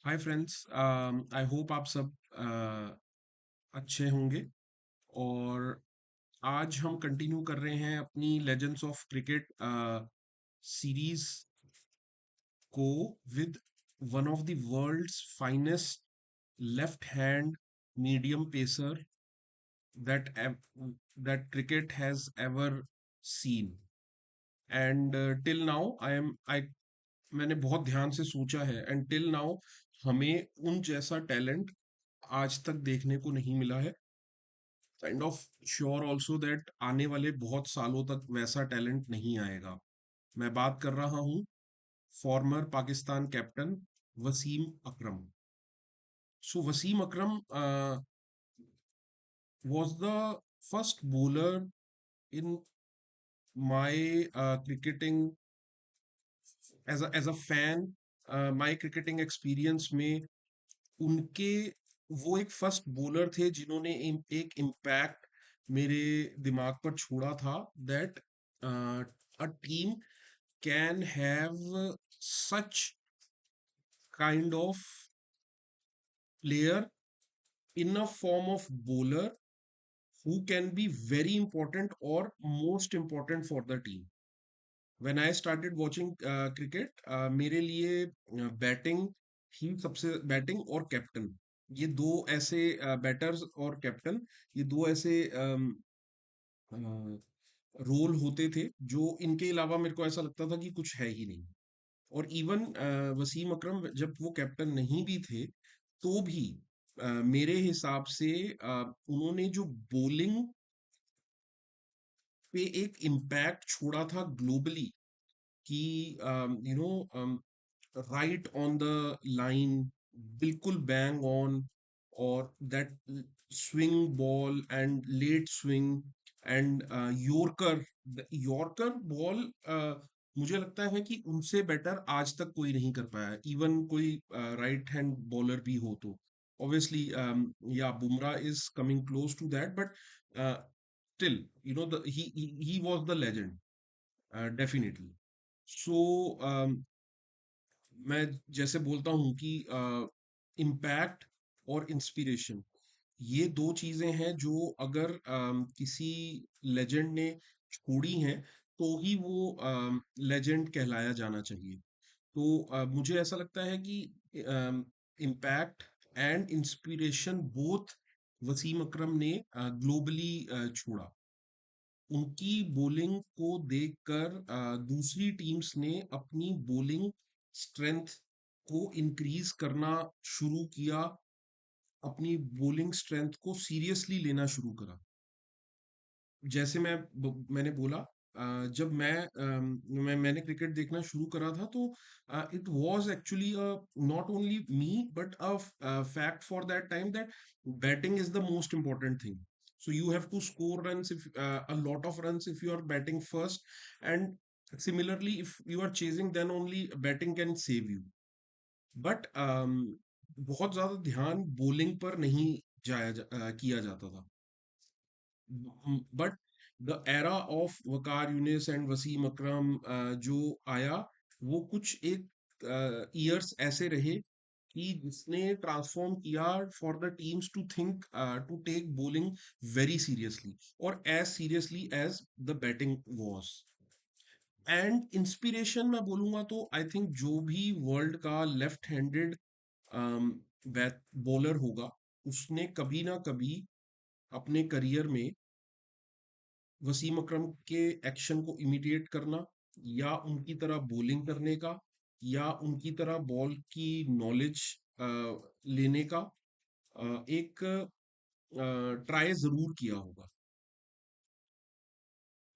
Hi friends, I hope आप सब अच्छे होंगे। और आज हम कंटिन्यू कर रहे हैं अपनी लेजेंड्स ऑफ क्रिकेट सीरीज को with one of the world's finest left hand medium pacer that that cricket has ever seen. And till now I मैंने बहुत ध्यान से सोचा है, एंड टिल नाउ हमें उन जैसा टैलेंट आज तक देखने को नहीं मिला है। Kind of sure also that आने वाले बहुत सालों तक वैसा टैलेंट नहीं आएगा। मैं बात कर रहा हूँ former Pakistan captain Wasim Akram. So Wasim Akram was the first bowler in my cricketing as a fan, my cricketing experience में उनके वो एक फर्स्ट बॉलर थे जिन्होंने एक इम्पैक्ट मेरे दिमाग पर छोड़ा था that a team can have such kind of player in a form of bowler who can be very important or most important for the team. When I started watching cricket, मेरे लिए batting ही सबसे batting और captain, ये दो ऐसे batters और captain, ये दो ऐसे रोल होते थे जो इनके अलावा मेरे को ऐसा लगता था कि कुछ है ही नहीं। और इवन वसीम अकरम जब वो कैप्टन नहीं भी थे तो भी मेरे हिसाब से उन्होंने जो बॉलिंग पे एक इम्पैक्ट छोड़ा था ग्लोबली कि you know right on the line, बिल्कुल बैंग ऑन। और that swing ball and let swing and yorker yorker ball, मुझे लगता है कि उनसे बेटर आज तक कोई नहीं कर पाया, इवन कोई राइट हैंड बॉलर भी हो तो। obviously yeah, Bumrah is coming close to that, but still, he was the legend, definitely. So मैं जैसे बोलता हूँ कि इम्पैक्ट और इंस्पिरेशन, ये दो चीजें हैं जो अगर किसी लेजेंड ने छोड़ी हैं तो ही वो लेजेंड कहलाया जाना चाहिए। तो मुझे ऐसा लगता है कि impact and inspiration both Wasim Akram ने ग्लोबली छोड़ा। उनकी बॉलिंग को देखकर दूसरी टीम्स ने अपनी बॉलिंग स्ट्रेंथ को इंक्रीज करना शुरू किया, अपनी बॉलिंग स्ट्रेंथ को सीरियसली लेना शुरू करा। जैसे मैंने बोला, जब मैंने क्रिकेट देखना शुरू करा था तो it was actually not only me but a fact for that time that batting is the most important thing. So you have to score runs, if a lot of runs if you are batting first, and similarly if you are chasing, then only batting can save you. But बहुत ज्यादा ध्यान bowling पर नहीं किया जाता था। But the era of Waqar Younis and Wasim Akram जो आया, वो कुछ एक ईयर्स ऐसे रहे कि जिसने ट्रांसफॉर्म किया for the teams to think to take bowling very seriously, और as seriously as the batting was. And inspiration मैं बोलूंगा तो आई थिंक जो भी वर्ल्ड का लेफ्ट हैंडेड बॉलर होगा, उसने कभी ना कभी अपने करियर में वसीम अकरम के एक्शन को इमिडिएट करना, या उनकी तरह बॉलिंग करने का, या उनकी तरह बॉल की नॉलेज लेने का एक ट्राई जरूर किया होगा।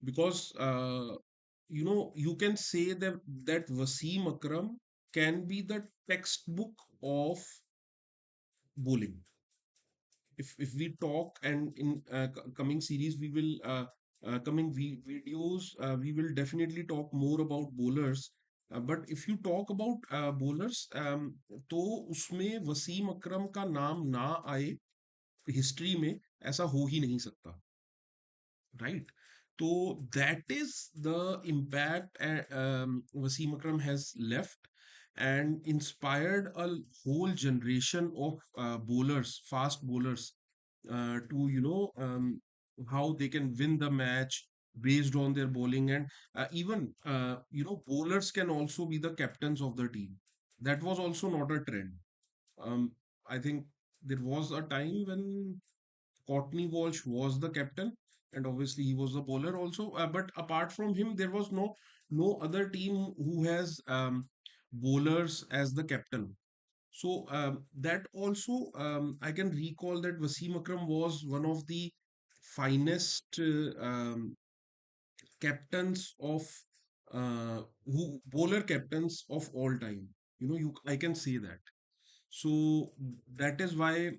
Because you can say that Wasim Akram can be the textbook of bowling. If we talk, and in coming series we will coming videos, we will definitely talk more about bowlers. But if you talk about bowlers, तो उसमें वसीम अकरम का नाम ना आए history में, ऐसा हो ही नहीं सकता, right? So that is the impact Wasim Akram has left. and inspired a whole generation of bowlers, fast bowlers, to how they can win the match based on their bowling. And even bowlers can also be the captains of the team. That was also not a trend. I think there was a time when Courtney Walsh was the captain, and obviously he was the bowler also. But apart from him, there was no other team who has bowlers as the captain. So that also, I can recall that Wasim Akram was one of the finest captains of who bowler captains of all time. I can say that. So that is why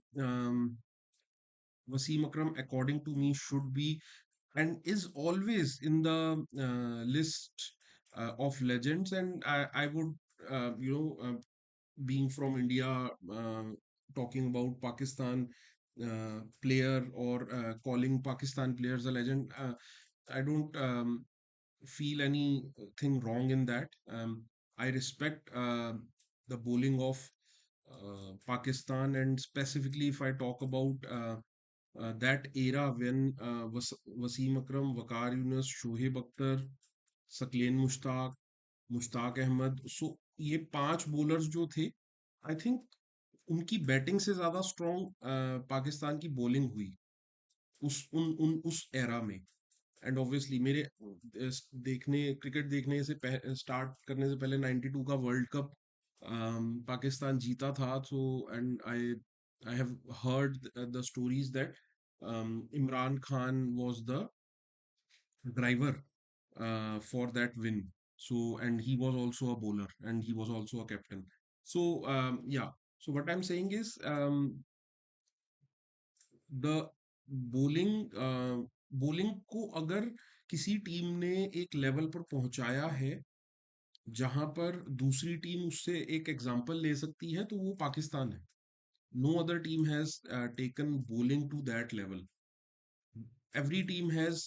Wasim Akram, according to me, should be and is always in the list of legends. And I would, being from India, talking about Pakistan player or calling Pakistan players a legend, I don't feel anything wrong in that. I respect the bowling of Pakistan, and specifically if I talk about that era when Wasim Akram, Waqar Yunus, Shoaib Akhtar, Sakleen Mushtaq, Mushtaq Ahmad, सो ये पांच bowlers जो थे, I think उनकी batting से ज्यादा strong Pakistan की bowling हुई उस एरा में। एंड ऑब्वियसली मेरे देखने क्रिकेट देखने से स्टार्ट करने से पहले 92 का वर्ल्ड कप पाकिस्तान जीता था। So and I have heard the stories that Imran Khan was the driver for that win. So, and he was also a bowler and he was also a captain. So, yeah. So, what I'm saying is, the bowling को अगर किसी team ने एक level पर पहुंचाया है जहां पर दूसरी टीम उससे एक एग्जांपल ले सकती है, तो वो पाकिस्तान है। No other team has taken bowling to that level. Every team has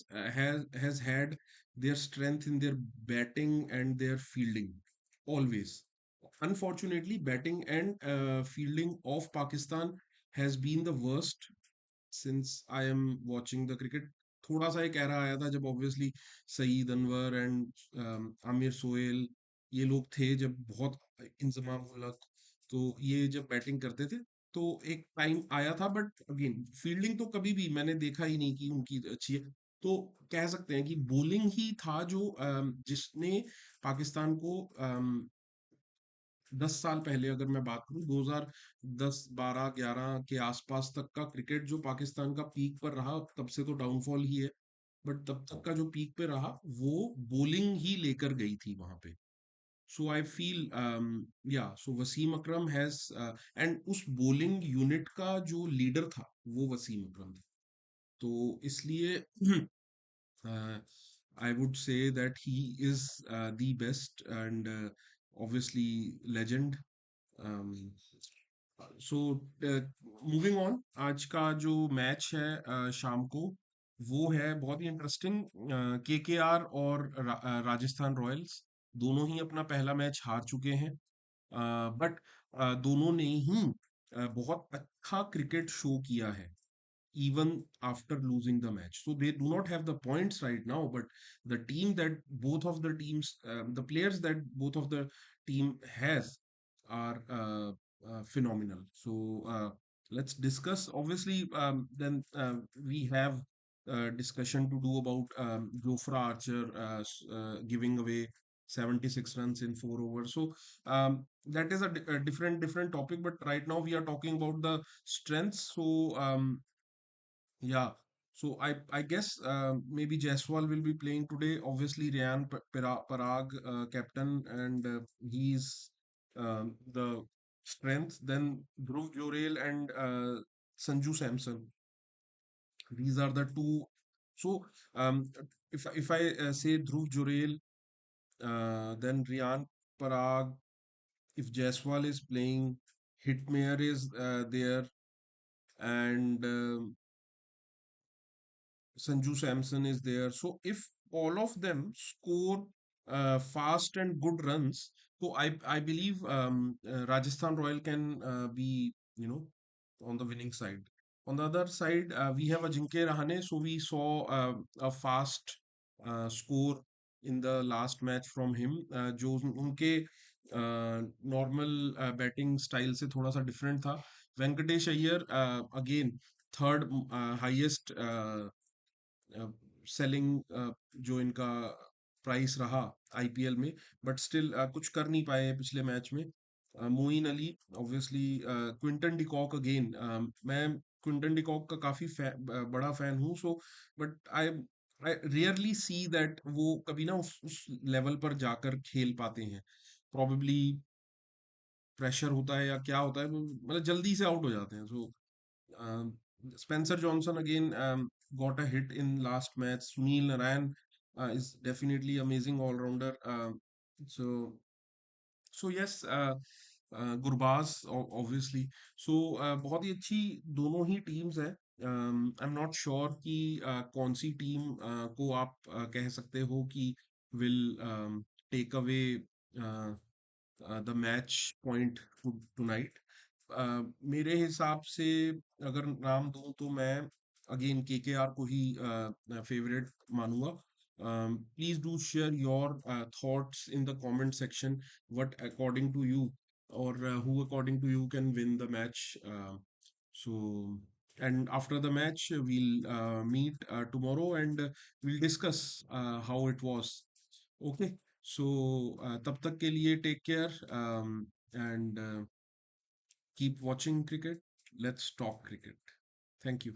had their strength in their batting and their fielding always. Unfortunately, batting and fielding of Pakistan has been the worst since I am watching the cricket. थोड़ा सा एक era आया था जब obviously Saeed Anwar and Aamir Sohail ये लोग थे, जब बहुत इंजमाम उलक, तो ये जब बैटिंग करते थे तो एक टाइम आया था। बट अगेन फील्डिंग तो कभी भी मैंने देखा ही नहीं कि उनकी अच्छी है। तो कह सकते हैं कि बॉलिंग ही था जो जिसने पाकिस्तान को 10 साल पहले, अगर मैं बात करूं 2010 12 11 के आसपास तक का क्रिकेट जो पाकिस्तान का पीक पर रहा, तब से तो डाउनफॉल ही है। बट तब तक का जो पीक पे रहा वो बॉलिंग ही लेकर गई थी वहां पे। So I feel so Wasim Akram has and उस बॉलिंग यूनिट का जो लीडर था वो वसीम अकरम था। तो इसलिए I would say that he is the best and obviously legend. Um, so moving on, आज का जो मैच है शाम को, वो है बहुत ही इंटरेस्टिंग। केकेआर और राजस्थान रॉयल्स दोनों ही अपना पहला मैच हार चुके हैं। बट दोनों ने ही बहुत अच्छा क्रिकेट शो किया है even after losing the match. So they do not have the points right now, but the team that both of the teams, the players that both of the team has are phenomenal. So let's discuss. Obviously, then we have discussion to do about Jofra Archer giving away 76 runs in 4 overs. So that is a different topic. But right now we are talking about the strengths. So yeah. So I guess maybe Jaiswal will be playing today. Obviously, Ryan Parag, captain, and he's the strength. Then Dhruv Jorel and Sanju Samson. These are the two. So if I say Dhruv Jorel, then Ryan Parag. If Jaiswal is playing, Hitmayer is there, and Sanju Samson is there. So if all of them score fast and good runs, So I believe Rajasthan Royal can be, on the winning side. On the other side, we have Ajinkya Rahane. So we saw a fast score in the last match from him, जो उनके normal batting style से थोड़ा सा different था. Venkatesh Iyer again third highest selling जो इनका price रहा IPL में, बट स्टिल कुछ कर नहीं पाए पिछले मैच में. Moeen Ali obviously, Quinton de Kock again, मैं क्विंटन डिकॉक का काफी बड़ा फैन हूँ. So but I I rarely see that वो कभी ना उस लेवल पर जाकर खेल पाते हैं. प्रॉबेबली प्रेशर होता है या क्या होता है, मतलब जल्दी से आउट हो जाते हैं. सो Spencer Johnson again got a hit in last match. Sunil Narayan is definitely amazing all-rounder. So yes, Gurbaz obviously. So बहुत ही अच्छी दोनों ही टीम्स है. आई एम नॉट श्योर कि कौन सी टीम को आप कह सकते हो कि will take away the match point tonight. मेरे हिसाब से अगर नाम दूं तो मैं अगेन केकेआर को ही फेवरेट मानूंगा. Please do share your thoughts in the comment section, what according to you, or who according to you can win the match. So and after the match we'll meet tomorrow, and we'll discuss how it was. Okay, so तब तक के लिए take care, and keep watching cricket. Let's talk cricket. Thank you.